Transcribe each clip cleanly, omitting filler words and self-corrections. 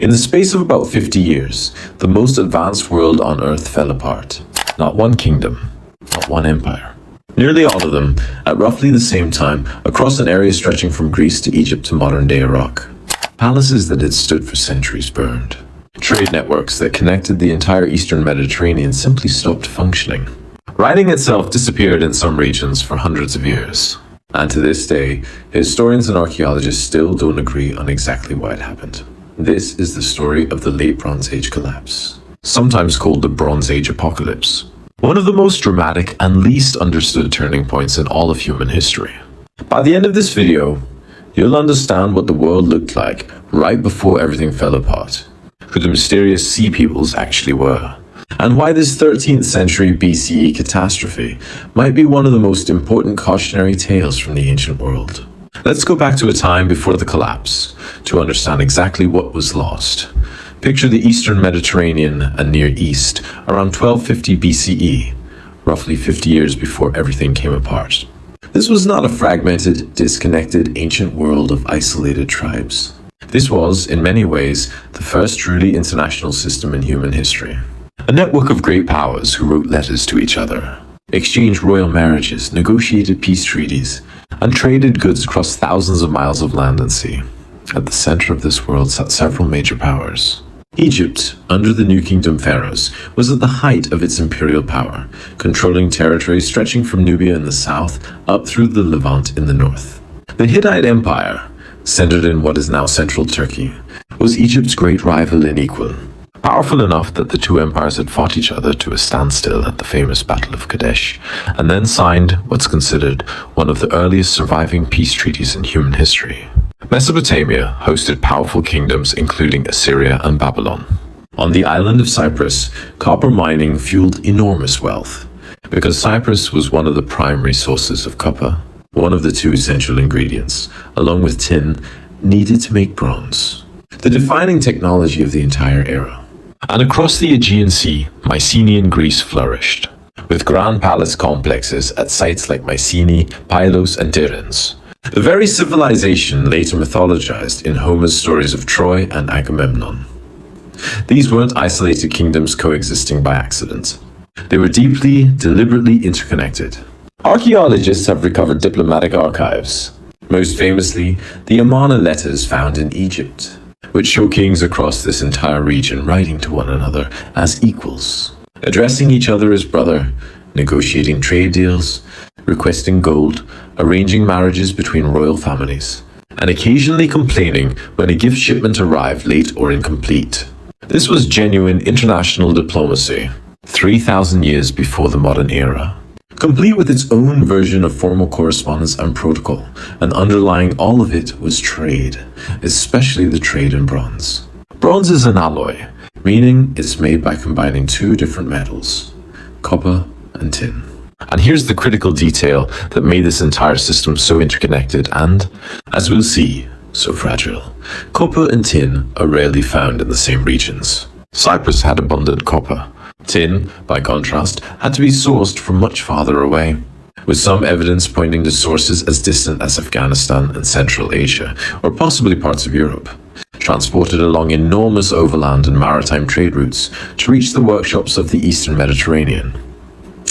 In the space of about 50 years, the most advanced world on Earth fell apart. Not one kingdom, not one empire. Nearly all of them, at roughly the same time, across an area stretching from Greece to Egypt to modern-day Iraq. Palaces that had stood for centuries burned. Trade networks that connected the entire eastern Mediterranean simply stopped functioning. Writing itself disappeared in some regions for hundreds of years. And to this day, historians and archaeologists still don't agree on exactly why it happened. This is the story of the Late Bronze Age collapse, sometimes called the Bronze Age apocalypse. One of the most dramatic and least understood turning points in all of human history. By the end of this video, you'll understand what the world looked like right before everything fell apart, who the mysterious sea peoples actually were, and why this 13th century BCE catastrophe might be one of the most important cautionary tales from the ancient world. Let's go back to a time before the collapse to understand exactly what was lost. Picture the eastern Mediterranean and Near East around 1250 BCE, roughly 50 years before everything came apart. This was not a fragmented, disconnected ancient world of isolated tribes. This was, in many ways, the first truly international system in human history. A network of great powers who wrote letters to each other, exchanged royal marriages, negotiated peace treaties, and traded goods across thousands of miles of land and sea. At the center of this world sat several major powers. Egypt, under the New Kingdom pharaohs, was at the height of its imperial power, controlling territories stretching from Nubia in the south up through the Levant in the north. The Hittite Empire, centered in what is now central Turkey, was Egypt's great rival and equal, powerful enough that the two empires had fought each other to a standstill at the famous Battle of Kadesh, and then signed what's considered one of the earliest surviving peace treaties in human history. Mesopotamia hosted powerful kingdoms including Assyria and Babylon. On the island of Cyprus, copper mining fueled enormous wealth, because Cyprus was one of the primary sources of copper, one of the two essential ingredients, along with tin, needed to make bronze, the defining technology of the entire era. And across the Aegean Sea, Mycenaean Greece flourished, with grand palace complexes at sites like Mycenae, Pylos, and Tiryns. The very civilization later mythologized in Homer's stories of Troy and Agamemnon. These weren't isolated kingdoms coexisting by accident. They were deeply, deliberately interconnected. Archaeologists have recovered diplomatic archives, most famously the Amarna letters found in Egypt, which show kings across this entire region writing to one another as equals, addressing each other as brother, negotiating trade deals, requesting gold, arranging marriages between royal families, and occasionally complaining when a gift shipment arrived late or incomplete. This was genuine international diplomacy, 3,000 years before the modern era, complete with its own version of formal correspondence and protocol, and underlying all of it was trade, especially the trade in bronze. Bronze is an alloy, meaning it's made by combining two different metals, copper and tin. And here's the critical detail that made this entire system so interconnected and, as we'll see, so fragile. Copper and tin are rarely found in the same regions. Cyprus had abundant copper. Tin, by contrast, had to be sourced from much farther away, with some evidence pointing to sources as distant as Afghanistan and Central Asia, or possibly parts of Europe, transported along enormous overland and maritime trade routes to reach the workshops of the Eastern Mediterranean.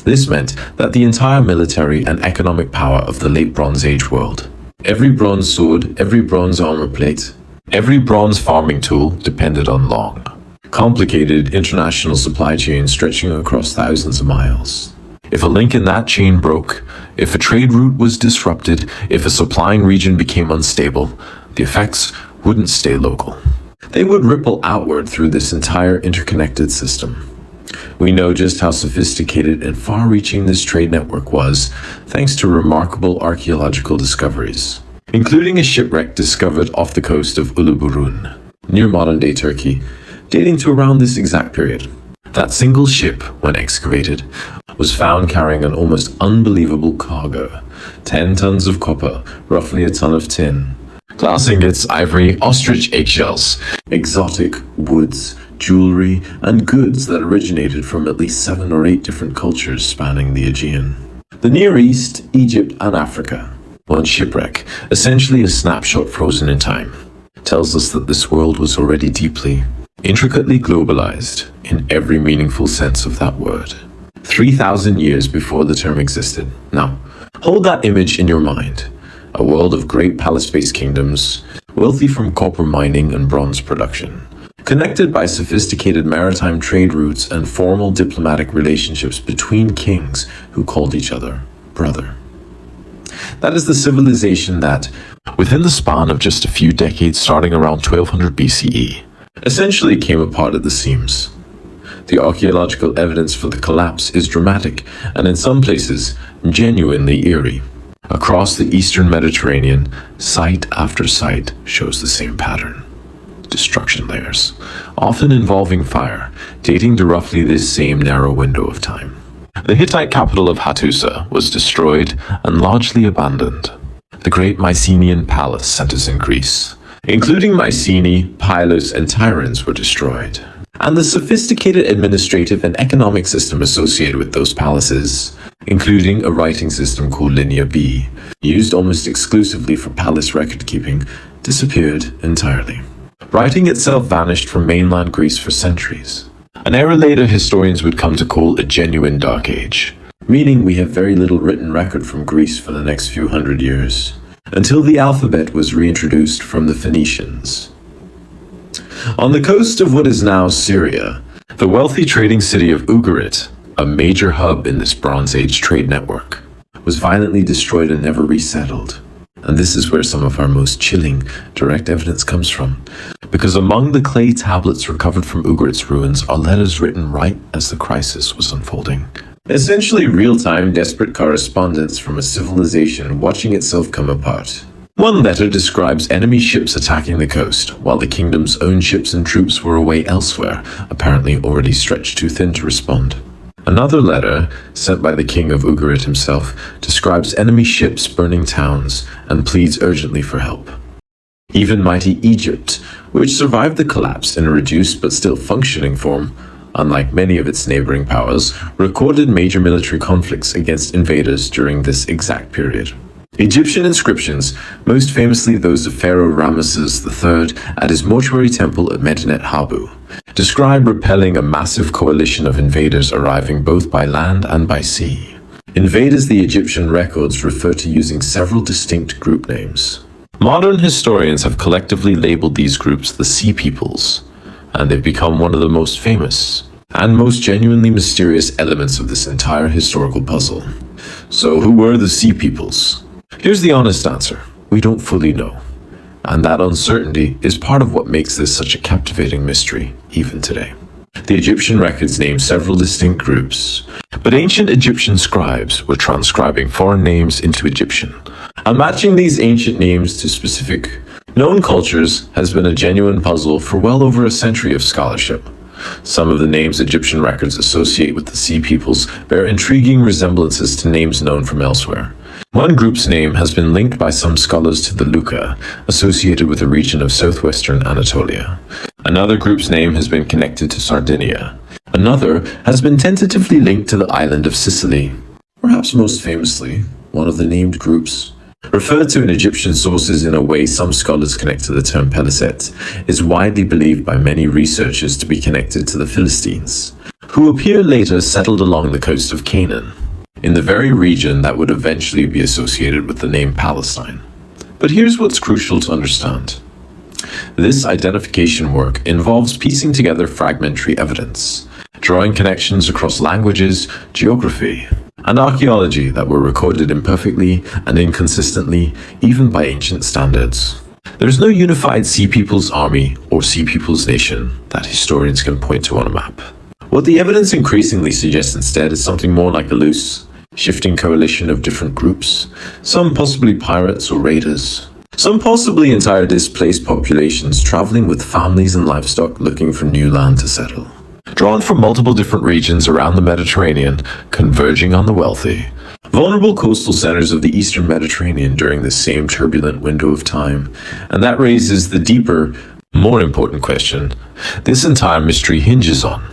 This meant that the entire military and economic power of the Late Bronze Age world, every bronze sword, every bronze armor plate, every bronze farming tool depended on long, complicated international supply chains stretching across thousands of miles. If a link in that chain broke, if a trade route was disrupted, if a supplying region became unstable, the effects wouldn't stay local. They would ripple outward through this entire interconnected system. We know just how sophisticated and far-reaching this trade network was, thanks to remarkable archaeological discoveries, including a shipwreck discovered off the coast of Uluburun, near modern-day Turkey, dating to around this exact period. That single ship, when excavated, was found carrying an almost unbelievable cargo, 10 tons of copper, roughly a ton of tin, glass ingots, ivory, ostrich eggshells, exotic woods, jewelry, and goods that originated from at least 7 or 8 different cultures spanning the Aegean. The Near East, Egypt, and Africa. One shipwreck, essentially a snapshot frozen in time. tells us that this world was already deeply, intricately globalized in every meaningful sense of that word. 3,000 years before the term existed. Now, hold that image in your mind. A world of great palace-based kingdoms, wealthy from copper mining and bronze production, connected by sophisticated maritime trade routes and formal diplomatic relationships between kings who called each other brother. That is the civilization that, within the span of just a few decades starting around 1200 BCE, essentially came apart at the seams. The archaeological evidence for the collapse is dramatic and in some places genuinely eerie. Across the eastern Mediterranean, site after site shows the same pattern. Destruction layers, often involving fire, dating to roughly this same narrow window of time. The Hittite capital of Hattusa was destroyed and largely abandoned. The great Mycenaean palace centers in Greece, including Mycenae, Pylos, and Tiryns were destroyed. And the sophisticated administrative and economic system associated with those palaces, including a writing system called Linear B, used almost exclusively for palace record-keeping, disappeared entirely. Writing itself vanished from mainland Greece for centuries. An era later historians would come to call a genuine Dark Age, meaning we have very little written record from Greece for the next few hundred years, until the alphabet was reintroduced from the Phoenicians. On the coast of what is now Syria, the wealthy trading city of Ugarit, a major hub in this Bronze Age trade network, was violently destroyed and never resettled. And this is where some of our most chilling direct evidence comes from, because among the clay tablets recovered from Ugarit's ruins are letters written right as the crisis was unfolding. Essentially real-time, desperate correspondence from a civilization watching itself come apart. One letter describes enemy ships attacking the coast, while the kingdom's own ships and troops were away elsewhere, apparently already stretched too thin to respond. Another letter, sent by the king of Ugarit himself, describes enemy ships burning towns and pleads urgently for help. Even mighty Egypt, which survived the collapse in a reduced but still functioning form, unlike many of its neighboring powers, recorded major military conflicts against invaders during this exact period. Egyptian inscriptions, most famously those of Pharaoh Ramesses III at his mortuary temple at Medinet Habu, describe repelling a massive coalition of invaders arriving both by land and by sea. Invaders the Egyptian records refer to using several distinct group names. Modern historians have collectively labeled these groups the Sea Peoples, and they've become one of the most famous and most genuinely mysterious elements of this entire historical puzzle. So who were the Sea Peoples? Here's the honest answer. We don't fully know. And that uncertainty is part of what makes this such a captivating mystery, even today. The Egyptian records name several distinct groups, but ancient Egyptian scribes were transcribing foreign names into Egyptian. And matching these ancient names to specific known cultures has been a genuine puzzle for well over a century of scholarship. Some of the names Egyptian records associate with the Sea Peoples bear intriguing resemblances to names known from elsewhere. One group's name has been linked by some scholars to the Luca, associated with a region of southwestern Anatolia. Another group's name has been connected to Sardinia. Another has been tentatively linked to the island of Sicily. Perhaps most famously, one of the named groups, referred to in Egyptian sources in a way some scholars connect to the term Peliset, is widely believed by many researchers to be connected to the Philistines, who appear later settled along the coast of Canaan, in the very region that would eventually be associated with the name Palestine. But here's what's crucial to understand. This identification work involves piecing together fragmentary evidence, drawing connections across languages, geography, and archaeology that were recorded imperfectly and inconsistently, even by ancient standards. There's no unified Sea Peoples army or Sea Peoples nation that historians can point to on a map. What the evidence increasingly suggests instead is something more like a loose, shifting coalition of different groups, some possibly pirates or raiders, some possibly entire displaced populations traveling with families and livestock looking for new land to settle. Drawn from multiple different regions around the Mediterranean, converging on the wealthy, vulnerable coastal centers of the eastern Mediterranean during this same turbulent window of time. And that raises the deeper, more important question this entire mystery hinges on.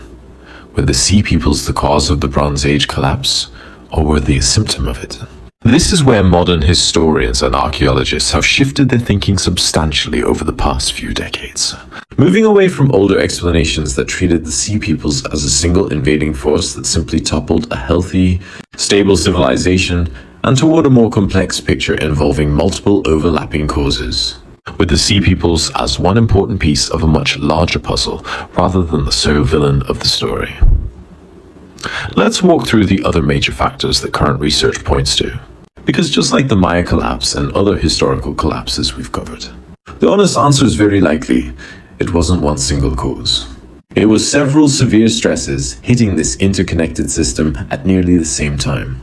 Were the Sea Peoples the cause of the Bronze Age collapse, or were they a symptom of it? This is where modern historians and archaeologists have shifted their thinking substantially over the past few decades. Moving away from older explanations that treated the Sea Peoples as a single invading force that simply toppled a healthy, stable civilization, and toward a more complex picture involving multiple overlapping causes, with the Sea Peoples as one important piece of a much larger puzzle rather than the sole villain of the story. Let's walk through the other major factors that current research points to. Because just like the Maya collapse and other historical collapses we've covered, the honest answer is very likely it wasn't one single cause. It was several severe stresses hitting this interconnected system at nearly the same time.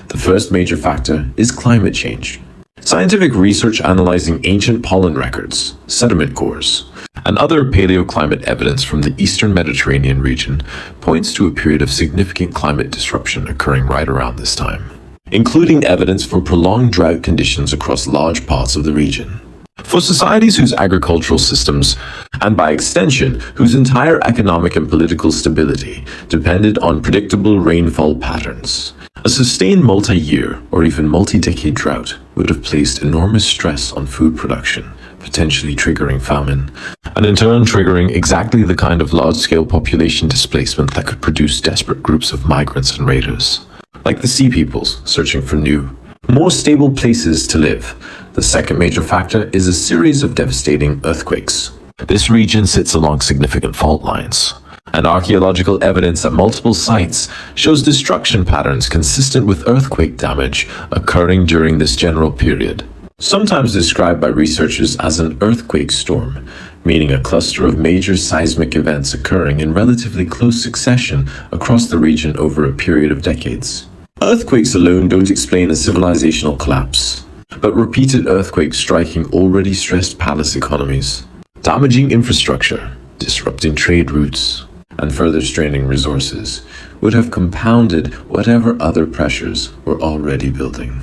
The first major factor is climate change. Scientific research analyzing ancient pollen records, sediment cores, and other paleoclimate evidence from the eastern Mediterranean region points to a period of significant climate disruption occurring right around this time, including evidence for prolonged drought conditions across large parts of the region. For societies whose agricultural systems, and by extension, whose entire economic and political stability depended on predictable rainfall patterns, a sustained multi-year or even multi-decade drought would have placed enormous stress on food production, potentially triggering famine, and in turn triggering exactly the kind of large-scale population displacement that could produce desperate groups of migrants and raiders, like the Sea Peoples searching for new, more stable places to live. The second major factor is a series of devastating earthquakes. This region sits along significant fault lines, and archaeological evidence at multiple sites shows destruction patterns consistent with earthquake damage occurring during this general period, sometimes described by researchers as an earthquake storm, meaning a cluster of major seismic events occurring in relatively close succession across the region over a period of decades. Earthquakes alone don't explain a civilizational collapse, but repeated earthquakes striking already stressed palace economies, damaging infrastructure, disrupting trade routes, and further straining resources would have compounded whatever other pressures were already building.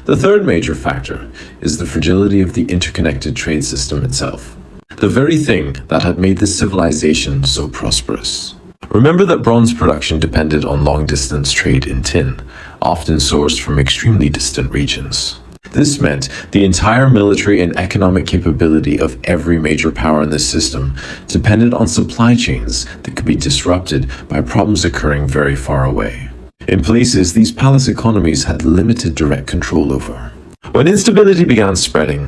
The third major factor is the fragility of the interconnected trade system itself, the very thing that had made this civilization so prosperous. Remember that bronze production depended on long-distance trade in tin, often sourced from extremely distant regions. This meant the entire military and economic capability of every major power in this system depended on supply chains that could be disrupted by problems occurring very far away. In places, these palace economies had limited direct control over. When instability began spreading,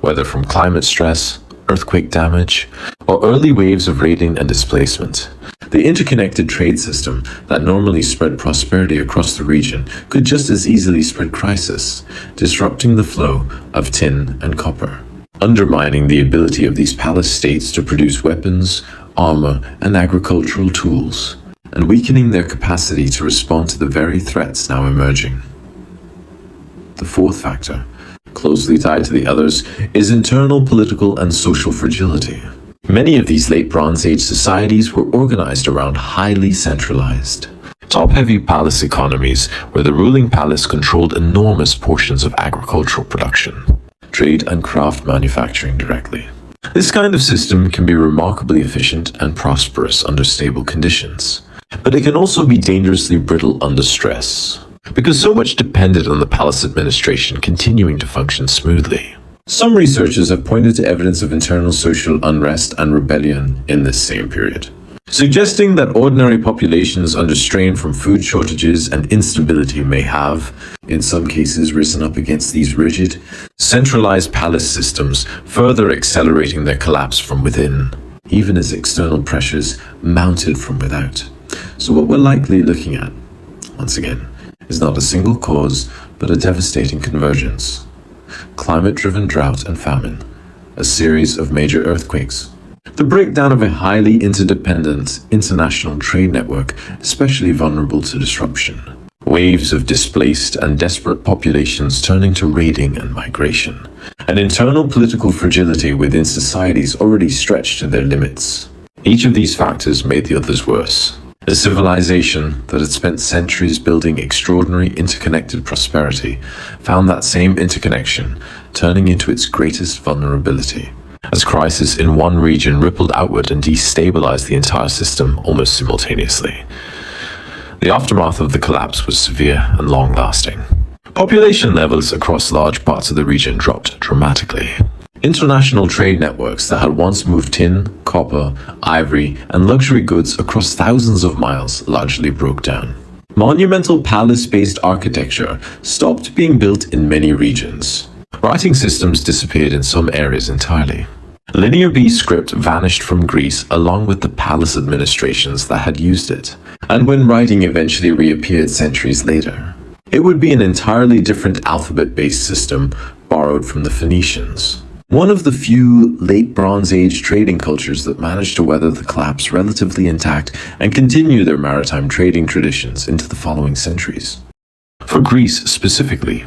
whether from climate stress, earthquake damage, or early waves of raiding and displacement, the interconnected trade system that normally spread prosperity across the region could just as easily spread crisis, disrupting the flow of tin and copper, undermining the ability of these palace states to produce weapons, armor, and agricultural tools, and weakening their capacity to respond to the very threats now emerging. The fourth factor, closely tied to the others, is internal political and social fragility. Many of these late Bronze Age societies were organized around highly centralized, top-heavy palace economies where the ruling palace controlled enormous portions of agricultural production, trade and craft manufacturing directly. This kind of system can be remarkably efficient and prosperous under stable conditions, but it can also be dangerously brittle under stress, because so much depended on the palace administration continuing to function smoothly. Some researchers have pointed to evidence of internal social unrest and rebellion in this same period, suggesting that ordinary populations under strain from food shortages and instability may have, in some cases, risen up against these rigid, centralized palace systems, further accelerating their collapse from within, even as external pressures mounted from without. So what we're likely looking at, once again, is not a single cause, but a devastating convergence. Climate-driven drought and famine, a series of major earthquakes, the breakdown of a highly interdependent international trade network, especially vulnerable to disruption, waves of displaced and desperate populations turning to raiding and migration, and internal political fragility within societies already stretched to their limits. Each of these factors made the others worse. A civilization that had spent centuries building extraordinary interconnected prosperity found that same interconnection turning into its greatest vulnerability, as crisis in one region rippled outward and destabilized the entire system almost simultaneously. The aftermath of the collapse was severe and long-lasting. Population levels across large parts of the region dropped dramatically. International trade networks that had once moved tin, copper, ivory, and luxury goods across thousands of miles largely broke down. Monumental palace-based architecture stopped being built in many regions. Writing systems disappeared in some areas entirely. Linear B script vanished from Greece along with the palace administrations that had used it, and when writing eventually reappeared centuries later, it would be an entirely different alphabet-based system borrowed from the Phoenicians. One of the few late Bronze Age trading cultures that managed to weather the collapse relatively intact and continue their maritime trading traditions into the following centuries. For Greece specifically,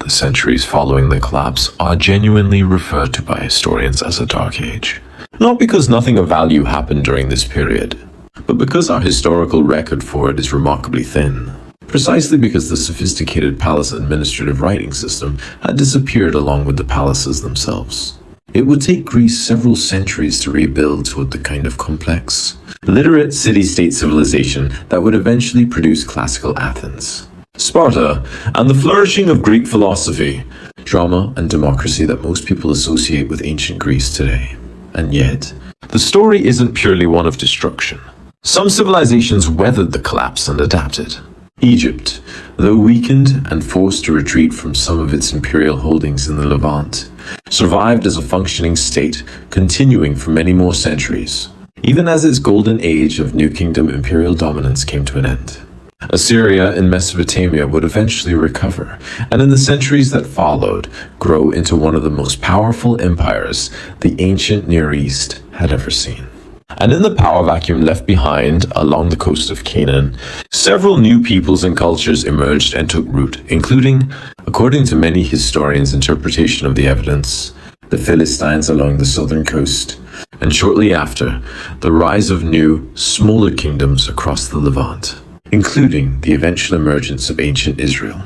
the centuries following the collapse are genuinely referred to by historians as a dark age. Not because nothing of value happened during this period, but because our historical record for it is remarkably thin. Precisely because the sophisticated palace administrative writing system had disappeared along with the palaces themselves. It would take Greece several centuries to rebuild toward the kind of complex, literate city-state civilization that would eventually produce classical Athens, Sparta, and the flourishing of Greek philosophy, drama, and democracy that most people associate with ancient Greece today. And yet, the story isn't purely one of destruction. Some civilizations weathered the collapse and adapted. Egypt, though weakened and forced to retreat from some of its imperial holdings in the Levant, survived as a functioning state, continuing for many more centuries, even as its golden age of New Kingdom imperial dominance came to an end. Assyria in Mesopotamia would eventually recover, and in the centuries that followed, grow into one of the most powerful empires the ancient Near East had ever seen. And in the power vacuum left behind along the coast of Canaan, several new peoples and cultures emerged and took root, including, according to many historians' interpretation of the evidence, the Philistines along the southern coast, and shortly after, the rise of new, smaller kingdoms across the Levant, including the eventual emergence of ancient Israel.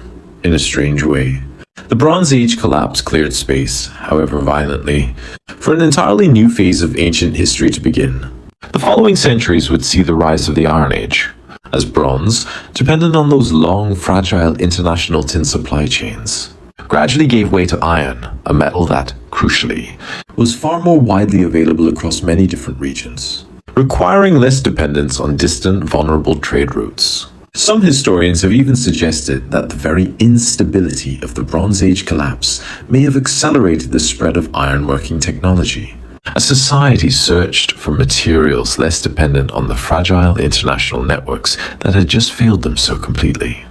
In a strange way, the Bronze Age collapse cleared space, however violently, for an entirely new phase of ancient history to begin. The following centuries would see the rise of the Iron Age, as bronze, dependent on those long, fragile international tin supply chains, gradually gave way to iron, a metal that, crucially, was far more widely available across many different regions, requiring less dependence on distant, vulnerable trade routes. Some historians have even suggested that the very instability of the Bronze Age collapse may have accelerated the spread of ironworking technology, as society searched for materials less dependent on the fragile international networks that had just failed them so completely.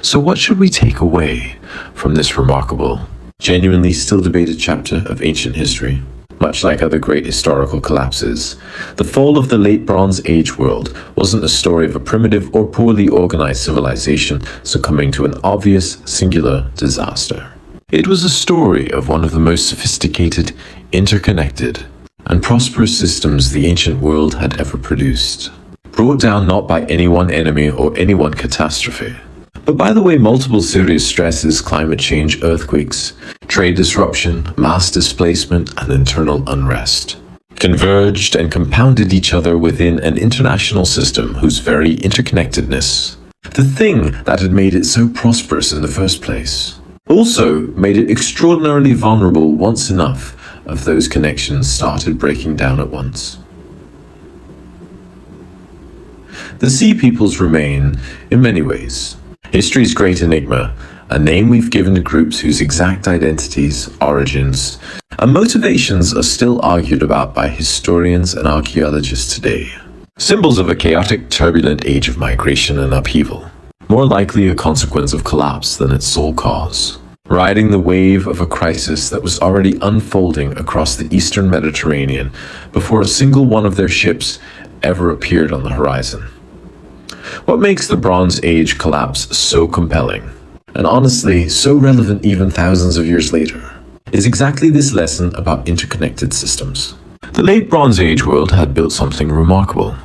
So what should we take away from this remarkable, genuinely still debated chapter of ancient history? Much like other great historical collapses, the fall of the late Bronze Age world wasn't a story of a primitive or poorly organized civilization succumbing to an obvious, singular disaster. It was a story of one of the most sophisticated, interconnected, and prosperous systems the ancient world had ever produced, brought down not by any one enemy or any one catastrophe, but by the way multiple serious stresses, climate change, earthquakes, trade disruption, mass displacement, and internal unrest converged and compounded each other within an international system whose very interconnectedness, the thing that had made it so prosperous in the first place, also made it extraordinarily vulnerable once enough of those connections started breaking down at once. The Sea Peoples remain, in many ways, history's great enigma, a name we've given to groups whose exact identities, origins, and motivations are still argued about by historians and archaeologists today. Symbols of a chaotic, turbulent age of migration and upheaval, more likely a consequence of collapse than its sole cause, riding the wave of a crisis that was already unfolding across the eastern Mediterranean before a single one of their ships ever appeared on the horizon. What makes the Bronze Age collapse so compelling, and honestly so relevant even thousands of years later, is exactly this lesson about interconnected systems. The late Bronze Age world had built something remarkable,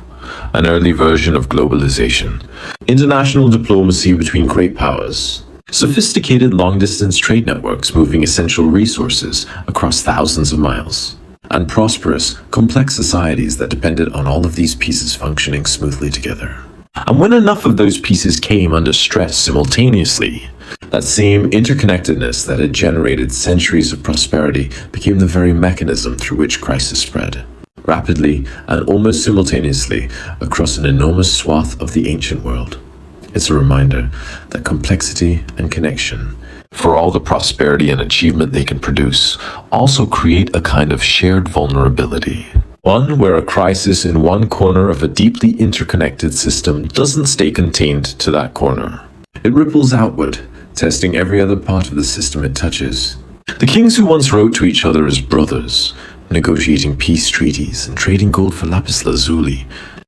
an early version of globalization, international diplomacy between great powers, sophisticated long-distance trade networks moving essential resources across thousands of miles, and prosperous, complex societies that depended on all of these pieces functioning smoothly together. And when enough of those pieces came under stress simultaneously, that same interconnectedness that had generated centuries of prosperity became the very mechanism through which crisis spread, rapidly and almost simultaneously across an enormous swath of the ancient world. It's a reminder that complexity and connection, for all the prosperity and achievement they can produce, also create a kind of shared vulnerability. One where a crisis in one corner of a deeply interconnected system doesn't stay contained to that corner. It ripples outward, testing every other part of the system it touches. The kings who once wrote to each other as brothers, negotiating peace treaties and trading gold for lapis lazuli,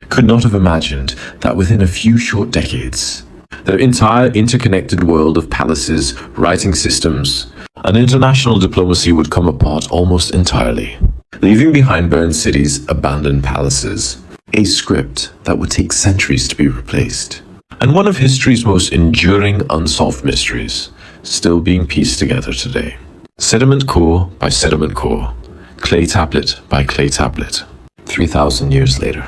could not have imagined that within a few short decades, their entire interconnected world of palaces, writing systems, and international diplomacy would come apart almost entirely, leaving behind burned cities, abandoned palaces, a script that would take centuries to be replaced, and one of history's most enduring unsolved mysteries, still being pieced together today. Sediment core by sediment core, clay tablet by clay tablet, 3,000 years later.